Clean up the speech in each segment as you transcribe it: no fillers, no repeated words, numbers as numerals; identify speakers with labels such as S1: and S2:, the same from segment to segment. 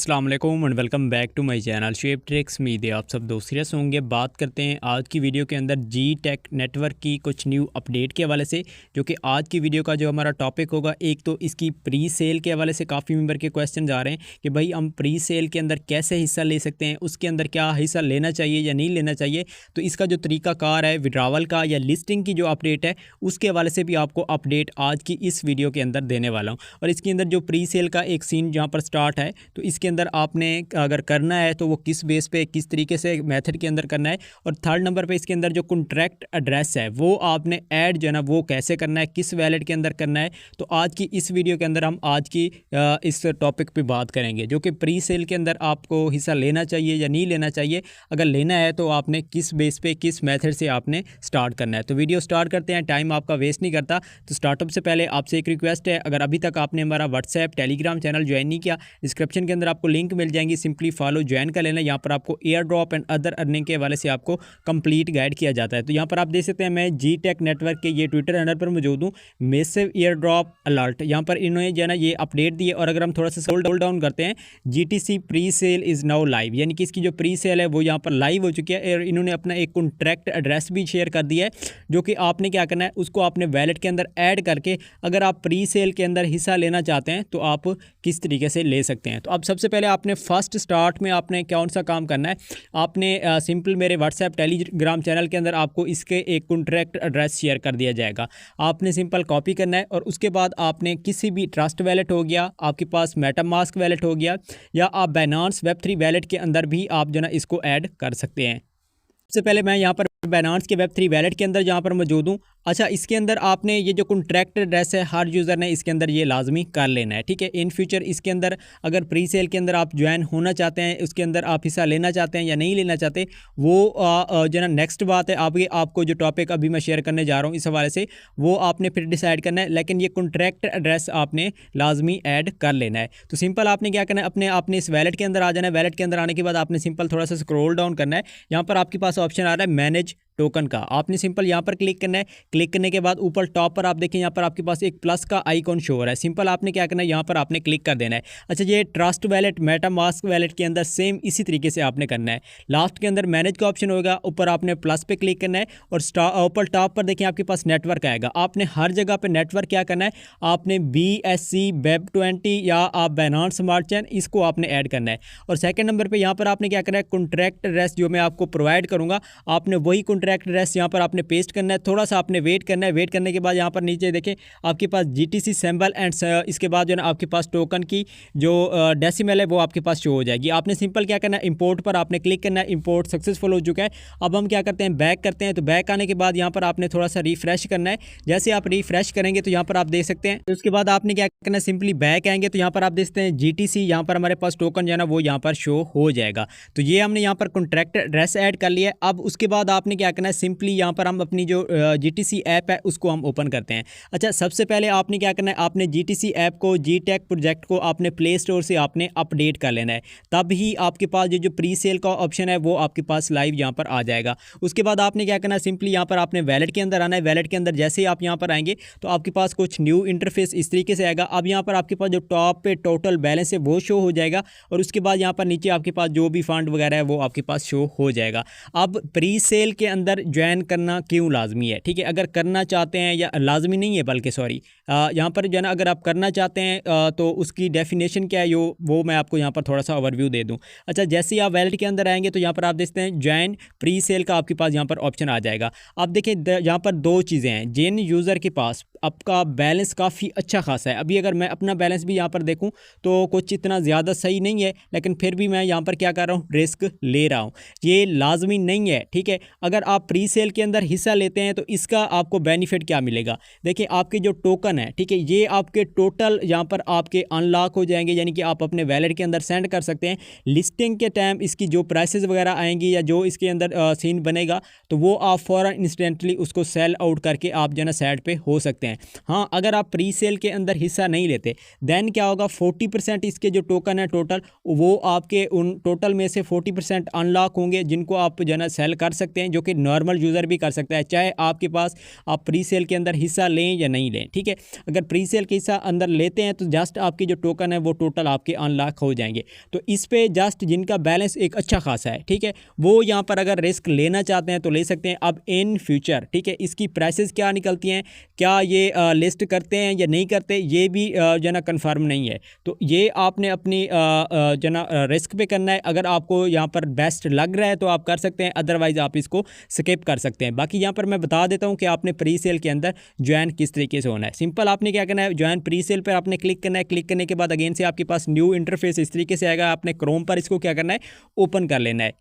S1: अस्सलाम वालेकुम and welcome back to my channel Shape Tricks. उम्मीद है आप सब दोस्त सीरियस होंगे। बात करते हैं आज की वीडियो के अंदर जी टेक नेटवर्क की कुछ न्यू अपडेट के हवाले से, जो कि आज की वीडियो का जो हमारा टॉपिक होगा। एक तो इसकी प्री सेल के हवाले से काफ़ी मेंबर के क्वेश्चन आ रहे हैं कि भाई हम प्री सेल के अंदर कैसे हिस्सा ले सकते हैं, उसके अंदर क्या हिस्सा लेना चाहिए या नहीं लेना चाहिए। तो इसका जो तरीकाकार है विड्रावल का या लिस्टिंग की जो अपडेट है उसके हवाले से भी आपको अपडेट आज की इस वीडियो के अंदर देने वाला हूँ। और इसके अंदर जो प्री सेल का एक सीन जहाँ पर स्टार्ट है, तो इसके अंदर आपने अगर करना है तो वो किस बेस पे किस तरीके से मेथड के अंदर करना है। और थर्ड नंबर पे इसके अंदर जो कॉन्ट्रैक्ट एड्रेस है वो आपने ऐड जो है ना वो कैसे करना है, किस वैलेट के अंदर करना है। तो आज की इस वीडियो के अंदर हम आज की इस टॉपिक पे बात करेंगे, जो कि प्री सेल के अंदर आपको हिस्सा लेना चाहिए या नहीं लेना चाहिए। अगर लेना है तो आपने किस बेस पे किस मेथड से आपने स्टार्ट करना है। तो वीडियो स्टार्ट करते हैं, टाइम आपका वेस्ट नहीं करता। तो स्टार्टअप से पहले आपसे एक रिक्वेस्ट है, अगर अभी तक आपने हमारा व्हाट्सएप टेलीग्राम चैनल ज्वाइन नहीं किया, डिस्क्रिप्शन के अंदर आपको लिंक मिल जाएंगी, सिंपली फॉलो ज्वाइन कर लेना। यहाँ पर आपको air drop and other earning के हवाले से आपको कंप्लीट गाइड किया जाता है। तो यहाँ पर आप देख सकते हैं मैं जी टेक नेटवर्क के ये ट्विटर हैंडल पर मौजूद हूँ। मैसिव एयर ड्रॉप अलर्ट, यहाँ पर इन्होंने जो है ना ये अपडेट दी है। और अगर हम थोड़ा सा स्क्रॉल डाउन करते हैं, GTC pre sale is now live, यानी कि इसकी जो प्री सेल है वो यहाँ पर लाइव हो चुकी है। और इन्होंने अपना एक कॉन्ट्रैक्ट एड्रेस भी शेयर कर दिया है, जो कि आपने क्या करना है उसको आपने वैलेट के अंदर ऐड करके अगर आप प्री सेल के अंदर हिस्सा लेना चाहते हैं तो आप किस तरीके से ले सकते हैं। तो अब सबसे पहले आपने फर्स्ट स्टार्ट में आपने कौन सा काम करना है, आपने सिंपल मेरे व्हाट्सएप टेलीग्राम चैनल के अंदर आपको इसके एक कॉन्ट्रैक्ट एड्रेस शेयर कर दिया जाएगा। आपने सिंपल कॉपी करना है और उसके बाद आपने किसी भी ट्रस्ट वैलेट हो गया, आपके पास मेटामास्क वैलेट हो गया, या आप बाइनेंस वेब3 वैलेट के अंदर भी आप जो ना इसको ऐड कर सकते हैं। सबसे पहले मैं यहाँ पर बाइनेंस के वेब3 वैलेट के अंदर जहाँ पर मौजूद हूँ। अच्छा, इसके अंदर आपने ये जो कॉन्ट्रैक्ट एड्रेस है हर यूज़र ने इसके अंदर ये लाजमी कर लेना है, ठीक है। इन फ्यूचर इसके अंदर अगर प्री सेल के अंदर आप ज्वाइन होना चाहते हैं, उसके अंदर आप हिस्सा लेना चाहते हैं या नहीं लेना चाहते, वो जो ना नेक्स्ट बात है। आपको जो टॉपिक अभी मैं शेयर करने जा रहा हूँ इस हवाले से, वो आपने फिर डिसाइड करना है। लेकिन ये कॉन्ट्रैक्ट एड्रेस आपने लाजमी ऐड कर लेना है। तो सिंपल आपने क्या करना है, आपने इस वैलेट के अंदर आ जाना है। वैलेट के अंदर आने के बाद आपने सिंपल थोड़ा सा स्क्रॉल डाउन करना है। यहाँ पर आपके पास ऑप्शन आ रहा है मैनेज टोकन का, आपने सिंपल यहाँ पर क्लिक करना है। क्लिक करने के बाद ऊपर टॉप पर आप देखें यहाँ पर आपके पास एक प्लस का आइकॉन शो हो रहा है। सिंपल आपने क्या करना है, यहाँ पर आपने क्लिक कर देना है। अच्छा, ये ट्रस्ट वैलेट मेटामास्क वैलेट के अंदर सेम इसी तरीके से आपने करना है। लास्ट के अंदर मैनेज का ऑप्शन होगा, ऊपर आपने प्लस पे क्लिक करना है और ऊपर टॉप पर देखिए आपके पास नेटवर्क आएगा। आपने हर जगह पर नेटवर्क क्या करना है, आपने BSC वेब20 या आप बाइनेंस स्मार्ट चेन इसको आपने ऐड करना है। और सेकंड नंबर पे यहाँ पर आपने क्या करना है, कॉन्ट्रैक्ट एड्रेस जो मैं आपको प्रोवाइड करूँगा, आपने वही कॉन्ट्रैक्ट एड्रेस यहाँ पर आपने पेस्ट करना है। थोड़ा सा आपने वेट करना है। वेट करने के बाद यहाँ पर नीचे देखें आपके पास GTC सिंबल एंड इसके बाद जो है ना आपके पास टोकन की जो डेसिमल है वो आपके पास शो हो जाएगी। आपने सिंपल क्या करना है, इंपोर्ट पर आपने क्लिक करना है। इंपोर्ट सक्सेसफुल हो चुका है। अब हम क्या करते हैं, बैक करते हैं। तो बैक आने के बाद यहाँ पर आपने थोड़ा सा रिफ्रेश करना है। जैसे आप रिफ्रेश करेंगे तो यहाँ पर आप देख सकते हैं। उसके बाद आपने क्या करना है, सिंपली बैक आएंगे तो यहाँ पर आप देख सकते हैं GTC यहाँ पर हमारे पास टोकन जो है ना वो यहाँ पर शो हो जाएगा। तो ये हमने यहाँ पर कॉन्ट्रैक्ट एड्रेस ऐड कर लिया है। अब उसके बाद आपने क्या करना है, सिंपली यहाँ पर हम अपनी जो GTC ऐप है उसको हम ओपन करते हैं। अच्छा, सबसे पहले आपने क्या करना है, आपने GTC ऐप को जी टेक प्रोजेक्ट को आपने प्ले स्टोर से आपने अपडेट कर लेना है। तब ही आपके पास जो प्री सेल का ऑप्शन है वो आपके पास लाइव यहाँ पर आ जाएगा। उसके बाद आपने क्या करना है, सिंपली यहाँ पर आपने वैलेट के अंदर आना है। वैलेट के अंदर जैसे ही आप यहाँ पर आएंगे तो आपके पास कुछ न्यू इंटरफेस इस तरीके से आएगा। अब यहाँ पर आपके पास जो टॉप पे टोटल बैलेंस है वो शो हो जाएगा। और उसके बाद यहाँ पर नीचे आपके पास जो भी फंड वगैरह है वो आपके पास शो हो जाएगा। अब प्री सेल के अंदर ज्वाइन करना क्यों लाजमी है, ठीक है। अगर करना चाहते हैं, या लाजमी नहीं है बल्कि सॉरी, यहाँ पर जो है ना अगर आप करना चाहते हैं तो उसकी डेफिनेशन क्या है वो मैं आपको यहाँ पर थोड़ा सा ओवरव्यू दे दूँ। अच्छा, जैसे ही आप वैलेट के अंदर आएंगे तो यहाँ पर आप देखते हैं ज्वाइन प्री सेल का आपके पास यहाँ पर ऑप्शन आ जाएगा। आप देखें यहाँ पर दो चीज़ें हैं। जिन यूज़र के पास आपका बैलेंस काफ़ी अच्छा खासा है, अभी अगर मैं अपना बैलेंस भी यहाँ पर देखूँ तो कुछ इतना ज़्यादा सही नहीं है, लेकिन फिर भी मैं यहाँ पर क्या कर रहा हूँ, रिस्क ले रहा हूँ। ये लाजमी नहीं है, ठीक है। अगर आप प्री सेल के अंदर हिस्सा लेते हैं तो इसका आपको बेनिफिट क्या मिलेगा, देखिए आपके जो टोकन है, ठीक है, ये आपके टोटल यहाँ पर आपके अनलॉक हो जाएंगे, यानी कि आप अपने वैलेट के अंदर सेंड कर सकते हैं। लिस्टिंग के टाइम इसकी जो प्राइसेस वगैरह आएंगी या जो इसके अंदर सीन बनेगा तो वो आप फ़ौरन इंस्टेंटली उसको सेल आउट करके आप जो है ना साइड पे हो सकते हैं। हाँ, अगर आप प्री सेल के अंदर हिस्सा नहीं लेते देन क्या होगा, 40% इसके जो टोकन है टोटल, वो आपके उन टोटल में से 40% अनलॉक होंगे जिनको आप जो है ना सेल कर सकते हैं, जो कि नॉर्मल यूज़र भी कर सकता है, चाहे आपके पास आप प्री सेल के अंदर हिस्सा लें या नहीं लें। ठीक है, अगर प्री सेल के हिस्सा अंदर लेते हैं तो जस्ट आपके जो टोकन है वो टोटल आपके अनलॉक हो जाएंगे। तो इस पे जस्ट जिनका बैलेंस एक अच्छा खासा है, ठीक है, वो यहाँ पर अगर रिस्क लेना चाहते हैं तो ले सकते हैं। अब इन फ्यूचर, ठीक है, इसकी प्राइसेस क्या निकलती हैं, क्या ये लिस्ट करते हैं या नहीं करते, ये भी जो ना कन्फर्म नहीं है। तो ये आपने अपनी जो ना रिस्क पे करना है। अगर आपको यहाँ पर बेस्ट लग रहा है तो आप कर सकते हैं, अदरवाइज़ आप इसको स्किप कर सकते हैं। बाकी यहाँ पर मैं बता देता हूँ कि आपने प्री सेल के अंदर ज्वाइन किस तरीके से होना है। सिंपल आपने क्या करना है, ज्वाइन प्री सेल पर आपने क्लिक करना है। क्लिक करने के बाद अगेन से आपके पास न्यू इंटरफेस इस तरीके से आएगा। आपने क्रोम पर इसको क्या करना है, ओपन कर लेना है।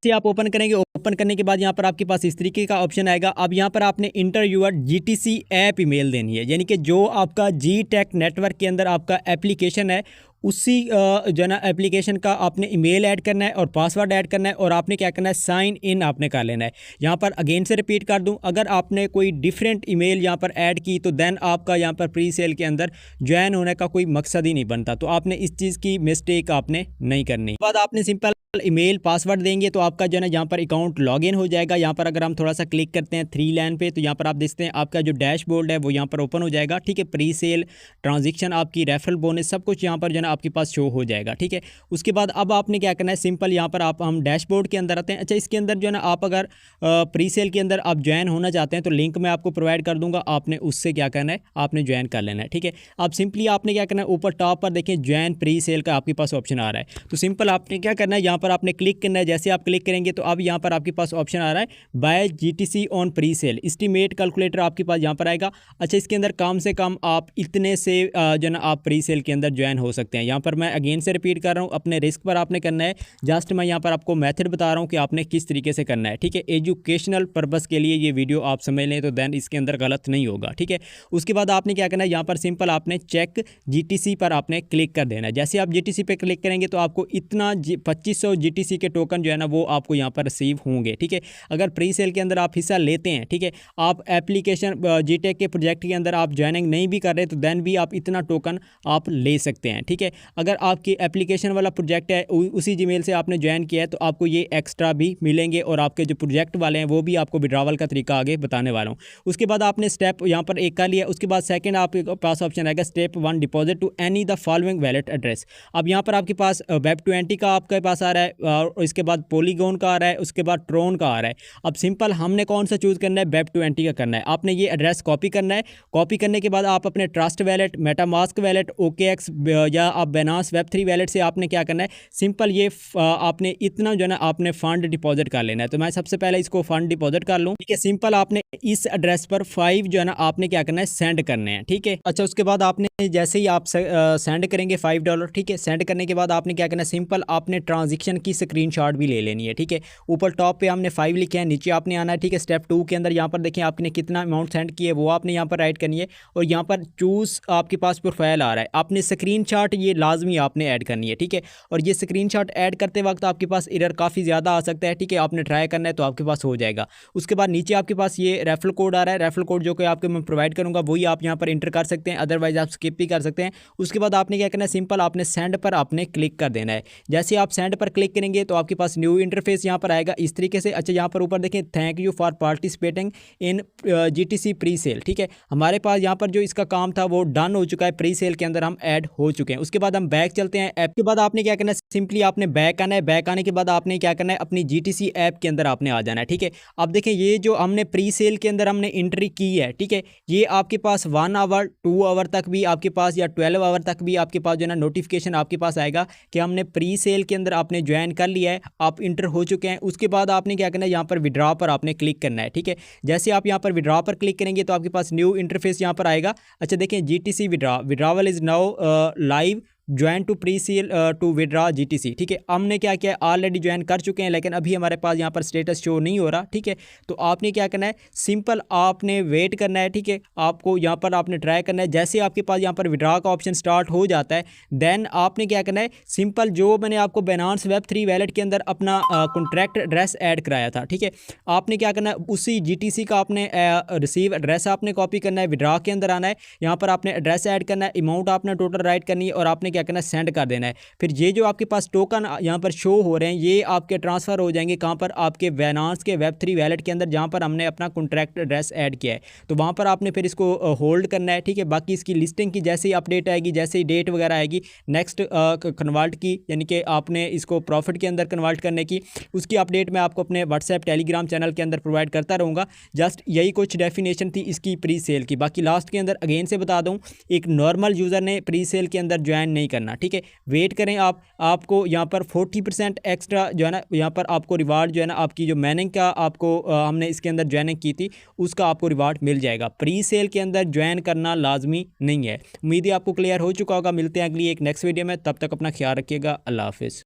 S1: से आप ओपन करेंगे, ओपन करने के बाद यहाँ पर आपके पास इस तरीके का ऑप्शन आएगा। अब यहाँ पर आपने enter your GTC app email देनी है, यानी कि जो आपका जी टेक नेटवर्क के अंदर आपका एप्लीकेशन है उसी जो ना एप्लीकेशन का आपने ईमेल ऐड करना है और पासवर्ड ऐड करना है, और आपने क्या करना है, साइन इन आपने कर लेना है। यहाँ पर अगेन से रिपीट कर दूँ, अगर आपने कोई डिफरेंट ईमेल यहाँ पर ऐड की तो देन आपका यहाँ पर प्री सेल के अंदर ज्वाइन होने का कोई मकसद ही नहीं बनता। तो आपने इस चीज़ की मिस्टेक आपने नहीं करनी। बाद आपने सिंपल ईमेल पासवर्ड देंगे तो आपका जो है ना यहाँ पर अकाउंट लॉगिन हो जाएगा। यहाँ पर अगर हम थोड़ा सा क्लिक करते हैं 3 लाइन पे तो यहाँ पर आप देखते हैं आपका जो डैशबोर्ड है वो यहाँ पर ओपन हो जाएगा। ठीक है, प्री सेल, ट्रांजैक्शन, आपकी रेफरल बोनस, सब कुछ यहाँ पर जो है ना आपके पास शो हो जाएगा। ठीक है, उसके बाद अब आपने क्या करना है, सिंपल यहाँ पर हम डैशबोर्ड के अंदर आते हैं। अच्छा, इसके अंदर जो है ना आप अगर प्री सेल के अंदर आप ज्वाइन होना चाहते हैं तो लिंक मैं आपको प्रोवाइड कर दूंगा, आपने उससे क्या करना है, आपने ज्वाइन कर लेना है। ठीक है, आप सिंपली आपने क्या करना है, ऊपर टॉप पर देखें ज्वाइन प्री सेल का आपके पास ऑप्शन आ रहा है। तो सिंपल आपने क्या करना है, यहाँ पर आपने क्लिक करना है। जैसे आप क्लिक करेंगे तो अब यहाँ पर आपके पास ऑप्शन आ रहा है buy GTC on pre sale, estimate calculator आपके पास यहाँ पर आएगा। अच्छा, इसके अंदर कम से कम आप इतने से जो ना आप प्री सेल के अंदर ज्वाइन हो सकते हैं। यहाँ पर मैं अगेन से रिपीट कर रहा हूँ, अपने रिस्क पर आपने करना है। जस्ट मैं यहाँ पर आपको मेथड बता रहा हूँ कि आपने किस तरीके से करना है। ठीक है, एजुकेशनल पर्पज़ के लिए ये वीडियो आप समझ लें तो देन इसके अंदर गलत नहीं होगा। ठीक है, उसके बाद आपने क्या करना है, यहाँ पर सिंपल आपने चेक जीटीसी पर आपने क्लिक कर देना है। जैसे आप जीटीसी पे क्लिक करेंगे तो आपको इतना 2500 जीटीसी के टोकन जो है ना वो आपको यहाँ पर रिसीव होंगे। ठीक है, अगर प्री सेल के अंदर आप हिस्सा लेते हैं, ठीक है, आप एप्लीकेशन जीटेक के प्रोजेक्ट के अंदर आप ज्वाइनिंग नहीं भी कर रहे तो देन भी आप इतना टोकन आप ले सकते हैं। ठीक है, अगर आपकी एप्लीकेशन वाला प्रोजेक्ट है उसी जीमेल से आपने ज्वाइन किया है तो आपको ये एक्स्ट्रा भी मिलेंगे, और आपके जो प्रोजेक्ट वाले हैं वो भी आपको विड्रॉवल का तरीका आगे बताने वाला हूँ। उसके बाद आपने स्टेप यहाँ पर एक कर लिया। उसके बाद सेकंड आपके पास ऑप्शन आएगा step 1 deposit to any the following wallet address. अब यहाँ पर आपके पास वेब20 का आपके पास आ रहा है, और इसके बाद पॉलीगॉन का आ रहा है, उसके बाद ट्रोन का आ रहा है। अब सिंपल हमने कौन सा चूज़ करना है, वेब20 का करना है। आपने ये एड्रेस कॉपी करना है। कॉपी करने के बाद आप अपने trust wallet, MetaMask wallet, OKX या आप बाइनेंस वेब3 वैलेट से आपने क्या करना है, सिंपल ये आपने इतना जो है ना आपने फ़ंड डिपॉजिट कर लेना है। तो मैं सबसे पहले इसको फ़ंड डिपॉजिट कर लूँ। ठीक है, सिंपल आपने इस एड्रेस पर 5 जो है ना आपने क्या करना है, सेंड करने हैं। ठीक है, अच्छा, उसके बाद आपने जैसे ही आप सेंड करेंगे $5, ठीक है, सेंड करने के बाद आपने क्या करना है, सिंपल आपने ट्रांजेक्शन की स्क्रीनशॉट भी ले लेनी है। ठीक है, ऊपर टॉप पे हमने 5 लिखे हैं, नीचे आपने आना है। ठीक है, स्टेप 2 के अंदर यहाँ पर देखें आपने कितना अमाउंट सेंड किया है वो आपने यहाँ पर राइट करनी है, और यहाँ पर चूज़ आपके पास प्रोफाइल आ रहा है, आपने स्क्रीनशॉट ये लाजमी आपने ऐड करनी है। ठीक है, और ये स्क्रीनशॉट ऐड करते वक्त आपके पास एरर काफ़ी ज़्यादा आ सकता है। ठीक है, आपने ट्राई करना है तो आपके पास हो जाएगा। उसके बाद नीचे आपके पास ये रेफरल कोड आ रहा है, रेफरल कोड जो कि आपको मैं प्रोवाइड करूँगा वही आप यहाँ पर इंटर कर सकते हैं, अदरवाइज आप स्किप भी कर सकते हैं। उसके बाद आपने क्या करना है, सिंपल आपने सेंड पर आपने क्लिक कर देना है। जैसे आप सेंड पर क्लिक करेंगे तो आपके पास न्यू इंटरफेस यहाँ पर आएगा इस तरीके से। अच्छा, यहाँ पर ऊपर देखें thank you for participating in GTC pre sale. ठीक है, हमारे पास यहाँ पर जो इसका काम था वो डन हो चुका है, प्री सेल के अंदर हम ऐड हो चुके हैं। उसके बाद हम बैक चलते हैं। ऐप के बाद आपने क्या करना है, सिंपली आपने बैक आना है। बैक आने के बाद आपने क्या करना है, अपनी जीटीसी ऐप के अंदर आपने आ जाना है। ठीक है, अब देखें ये जो हमने प्री सेल के अंदर हमने एंट्री की है, ठीक है, ये आपके पास 1 आवर 2 आवर तक भी आपके पास, या 12 आवर तक भी आपके पास जो है ना नोटिफिकेशन आपके पास आएगा कि हमने प्री सेल के अंदर आपने ज्वाइन कर लिया है, आप इंटर हो चुके हैं। उसके बाद आपने क्या करना है, यहाँ पर विड्रॉ पर आपने क्लिक करना है। ठीक है, जैसे आप यहाँ पर विड्रॉ पर क्लिक करेंगे तो आपके पास न्यू इंटरफेस यहाँ पर आएगा। अच्छा, देखें GTC withdrawal is now live, join to pre sale to withdraw GTC. ठीक है, हमने क्या किया, ऑलरेडी ज्वाइन कर चुके हैं लेकिन अभी हमारे पास यहाँ पर स्टेटस शो नहीं हो रहा। ठीक है, तो आपने क्या करना है, सिंपल आपने वेट करना है। ठीक है, आपको यहाँ पर आपने ट्राई करना है। जैसे आपके पास यहाँ पर विड्रॉ का ऑप्शन स्टार्ट हो जाता है देन आपने क्या करना है, सिंपल जो मैंने आपको बाइनेंस वेब3 वैलेट के अंदर अपना कॉन्ट्रैक्ट एड्रेस ऐड कराया था, ठीक है, आपने क्या करना है, उसी जीटीसी का आपने रिसीव एड्रेस आपने कॉपी करना है, विड्रॉ के अंदर आना है, यहाँ पर आपने एड्रेस ऐड करना है, अमाउंट आपने टोटल राइट करनी है, और आपने क्या करना है, सेंड कर देना है। फिर ये जो आपके पास टोकन यहाँ पर शो हो रहे हैं ये आपके ट्रांसफ़र हो जाएंगे कहाँ पर, आपके बाइनेंस के Web3 वैलेट के अंदर, जहाँ पर हमने अपना कॉन्ट्रैक्ट एड्रेस ऐड किया है। तो वहाँ पर आपने फिर इसको होल्ड करना है, ठीक है। बाकी इसकी लिस्टिंग की जैसे ही अपडेट आएगी, जैसे ही डेट वगैरह आएगी नेक्स्ट कन्वर्ट की, यानी कि आपने इसको प्रॉफिट के अंदर कन्वर्ट करने की, उसकी अपडेट मैं आपको अपने व्हाट्सएप टेलीग्राम चैनल के अंदर प्रोवाइड करता रहूँगा। जस्ट यही कुछ डेफिनेशन थी इसकी प्री सेल की। बाकी लास्ट के अंदर अगेन से बता दूँ, एक नॉर्मल यूज़र ने प्री सेल के अंदर ज्वाइन नहीं करना, ठीक है। वेट करें आप, आपको यहाँ पर 40% एक्स्ट्रा जो है ना, यहाँ पर आपको रिवार्ड जो है ना, आपकी जो मैनिंग का आपको हमने इसके अंदर ज्वाइनिंग की थी उसका आपको रिवार्ड मिल जाएगा। प्री सेल के अंदर ज्वाइन करना लाजमी नहीं है। उम्मीद है आपको क्लियर हो चुका होगा। मिलते हैं अगली एक नेक्स्ट वीडियो में, तब तक अपना ख्याल रखिएगा। अल्लाह हाफिज़।